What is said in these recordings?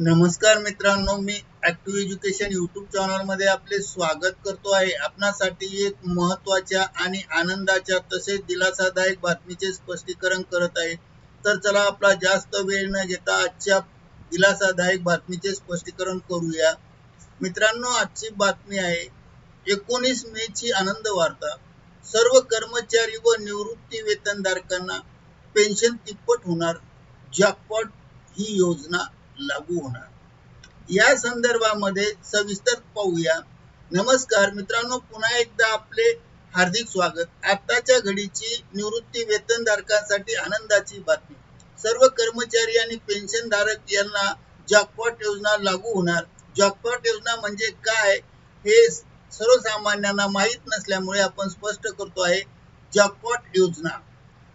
नमस्कार मित्रांनो, मी active education YouTube channel मध्ये आपले स्वागत करतो आहे। आपणासाठी एक महत्त्वाच्या आणि आनंदाच्या तसेच दिलासादायक बातमीचे स्पष्टीकरण करत आहे। तर चला आपला जास्त वेळ न घेता आजच्या दिलासादायक बातमीचे स्पष्टीकरण करूया। मित्रांनो, आजची बातमी आहे 19 मे ची आनंद वार्ता। सर्व कर्मचारी व निवृत्ती वेतनधारकांना पेन्शन तिप्पट होणार, जॅकपॉट ही योजना लागू होणार। या संदर्भामध्ये सविस्तर पाहूया। नमस्कार मित्रांनो, पुन्हा एकदा आपले हार्दिक स्वागत। आताच्या घडीची निवृत्ती वेतनधारकांसाठी आनंदाची बातमी। सर्व कर्मचारी आणि पेन्शनधारक यांना जॅकपॉट योजना लागू होणार। जॅकपॉट योजना म्हणजे काय हे सर्वसामान्यांना माहीत नसल्यामुळे आपण स्पष्ट करतो आहे। जॅकपॉट योजना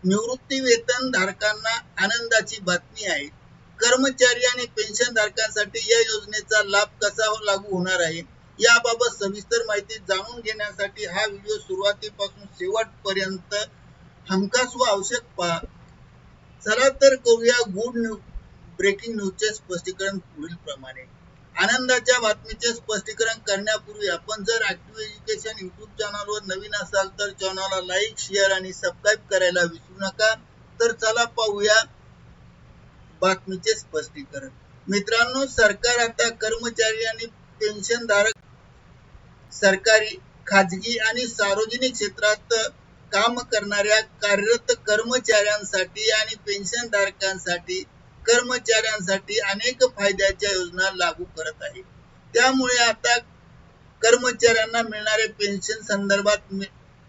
निवृत्ती वेतनधारकांना आनंदाची बातमी आहे। कर्मचारी आणि पेन्शनधारकांसाठी या योजनेचा लाभ कसा लागू होणार आहे याबाबत सविस्तर माहिती जाणून घेण्यासाठी हा व्हिडिओ सुरुवातीपासून शेवटपर्यंत हमखास व आवश्यक पहा। चला तर करूया गुड न्यूज ब्रेकिंग न्यूजचे स्पष्टीकरण पुढील प्रमाणे। आनंदाच्या बातमीचे स्पष्टीकरण करण्यापूर्वी आपण जर ऍक्टिव्ह एज्युकेशन यूट्यूब चॅनलवर नवीन असाल तर चॅनलला लाईक, शेअर आणि सबस्क्राईब करायला विसरू नका। तर चला पाहूया बातमीचे स्पष्टीकरण। मित्रांनो, सरकार आता कर्मचारी आणि पेन्शनधारक सरकारी, खाजगी आणि सार्वजनिक क्षेत्रात काम करणाऱ्या कार्यरत कर्मचाऱ्यांसाठी आणि पेन्शनधारकांसाठी कर्मचाऱ्यांसाठी अनेक फायद्याच्या योजना लागू करत आहे। त्यामुळे आता कर्मचाऱ्यांना मिळणारे पेन्शन संदर्भात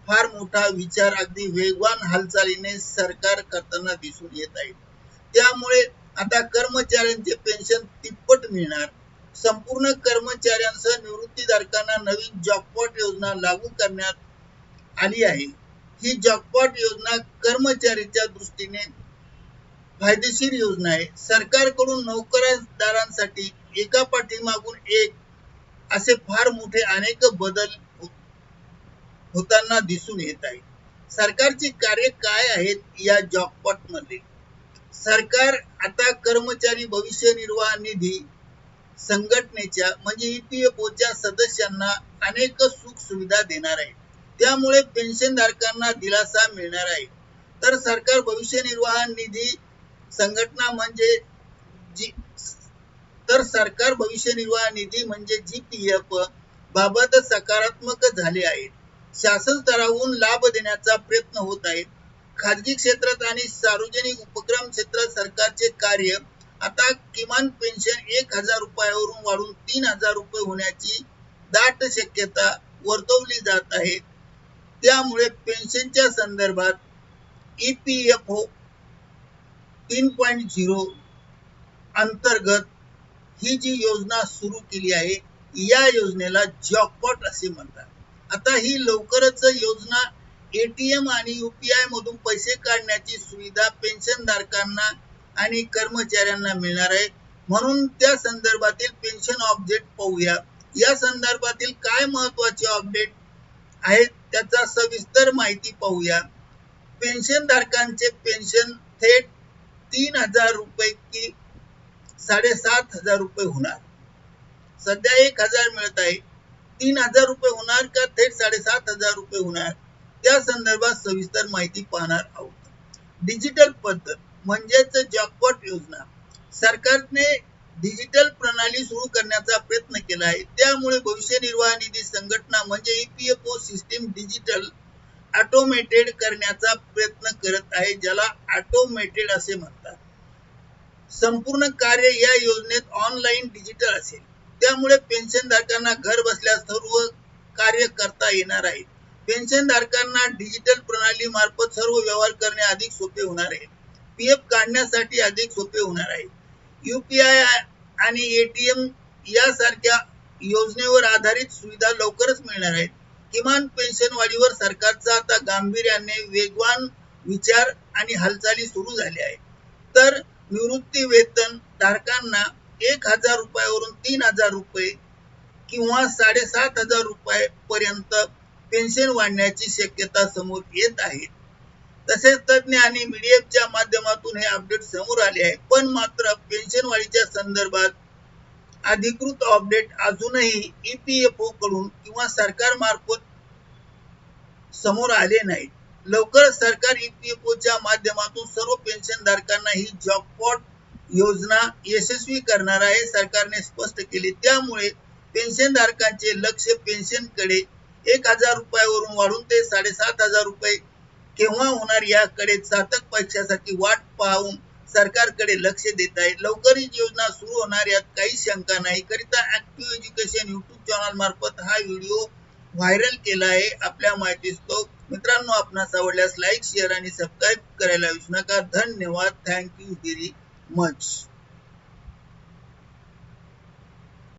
फार मोठा विचार अगदी वेगवान हालचालीने सरकार करताना दिसून येत आहे। त्यामुळे आता कर्मचाऱ्यांचे पेन्शन तिप्पट मिळणार। संपूर्ण कर्मचाऱ्यांसह निवृत्तीधारकांना नवीन जॅकपॉट योजना लागू करण्यात आली आहे। ही जॅकपॉट योजना कर्मचाऱ्यांच्या दृष्टीने फायदेशीर योजना आहे। सरकारकडून नोकरदारांसाठी एका पाठीमागून एक असे फार मोठे अनेक बदल होताना दिसून येत आहे। सरकारची कार्य काय आहेत या जॅकपॉट मध्ये? सरकार आता कर्मचारी भविष्य निर्वाह निधी संघटनेच्या म्हणजे ईपीएफओच्या सदस्यांना अनेक सुख सुविधा देणार आहे। त्यामुळे पेन्शनधारकांना दिलासा मिळणार आहे। तर सरकार भविष्य निर्वाह निधी संघटना म्हणजे सरकार भविष्य निर्वाह निधी म्हणजे जीपीएफ बाबत सकारात्मक झाले आहे। शासन स्तरावरून लाभ देण्याचा प्रयत्न होत आहे। खाजगी क्षेत्रात आणि सार्वजनिक उपक्रम क्षेत्रात सरकारचे कार्य आता किमान पेन्शन 1000 रुपयावरून वाढून 3000 रुपये होण्याची दाट शक्यता वर्तवली जात आहे। त्यामुळे पेन्शनच्या संदर्भात ईपीएफओ 3.0 अंतर्गत ही जी योजना सुरू केली आहे या योजनेला जॅकपॉट असे म्हणतात। आता ही लवकरच योजना एटीएम आणि यूपीआय मधून पैसे काढण्याची सुविधा पेन्शनधारकांना आणि कर्मचाऱ्यांना मिळणार आहे। म्हणून त्या संदर्भातील पेन्शन अपडेट पाहूया। या संदर्भातील काय महत्त्वाचे अपडेट आहेत त्याचा सविस्तर माहिती पाहूया। पेन्शनधारकांचे पेन्शन थेट 3000 रुपये की 7500 रुपये होणार। सध्या 1000 मिळत आहे, 3000 रुपये होणार का थेट 7500 रुपये होणार त्या संदर्भात सविस्तर माहिती पाहणार आहोत। डिजिटल पद्धत म्हणजेच जॅकपॉट योजना। सरकारने डिजिटल प्रणाली सुरू करण्याचा प्रयत्न केला आहे। त्यामुळे भविष्य निर्वाह निधी संघटना म्हणजे ईपीएफओ सिस्टीम डिजिटल ऑटोमेटेड करण्याचा प्रयत्न करत आहे, ज्याला ऑटोमेटेड असे म्हणतात। संपूर्ण कार्य या योजनेत ऑनलाईन डिजिटल असेल। त्यामुळे पेन्शनधारकांना घर बसल्या सर्व कार्य करता येणार आहे। पेन्शनधारकांना डिजिटल प्रणाली मार्फत सर्व व्यवहार करणे अधिक सोपे होणार आहे। पीएफ काढण्यासाठी अधिक सोपे होणार आहे। यूपीआय आणि एटीएम यासारख्या योजनेवर आधारित सुविधा लवकरच मिळणार आहेत। किमान पेन्शन वाढीवर सरकारचा आता गांभीर्याने वेगवान विचार आणि हालचाली सुरू झाल्या आहेत। तर निवृत्ती वेतन धारकांना 1000 रुपयावरून 3000 रुपये किंवा 7500 रुपये पर्यंत पेन्शन वाढण्याची शक्यता समोर येत आहे। तसेच तज्ञ आणि मीडियाच्या माध्यमातून हे अपडेट समोर आले आहे। पण मात्र पेन्शन वाढीच्या संदर्भात अधिकृत अपडेट अजूनही EPFO कडून किंवा सरकारमार्फत समोर आले नाहीत. लवकर सरकार EPFOच्या माध्यमातून सर्व पेन्शनधारकांना ही जॉबपॉट योजना यशस्वी करणार आहे, सरकारने स्पष्ट केले. त्यामुळे पेन्शनधारकांचे लक्ष पेन्शनकडे 1,000 रुपयावरून वाढून ते 7,500 रुपये केव्हा होणार याकडे चातक पक्षासाठी वाट पाहून सरकारकडे लक्ष देत आहे. लवकर ही योजना सुरू होणार यात काही शंका नाही. करिता ऍक्टिव्ह एज्युकेशन युट्यूब चॅनल मार्फत हा व्हिडिओ व्हायरल केला आहे. आपल्या माहितीस्तव मित्रांनो, आपणास आवडल्यास लाईक, शेअर आणि सबस्क्राईब करायला विसरू नका. धन्यवाद. Thank you very much.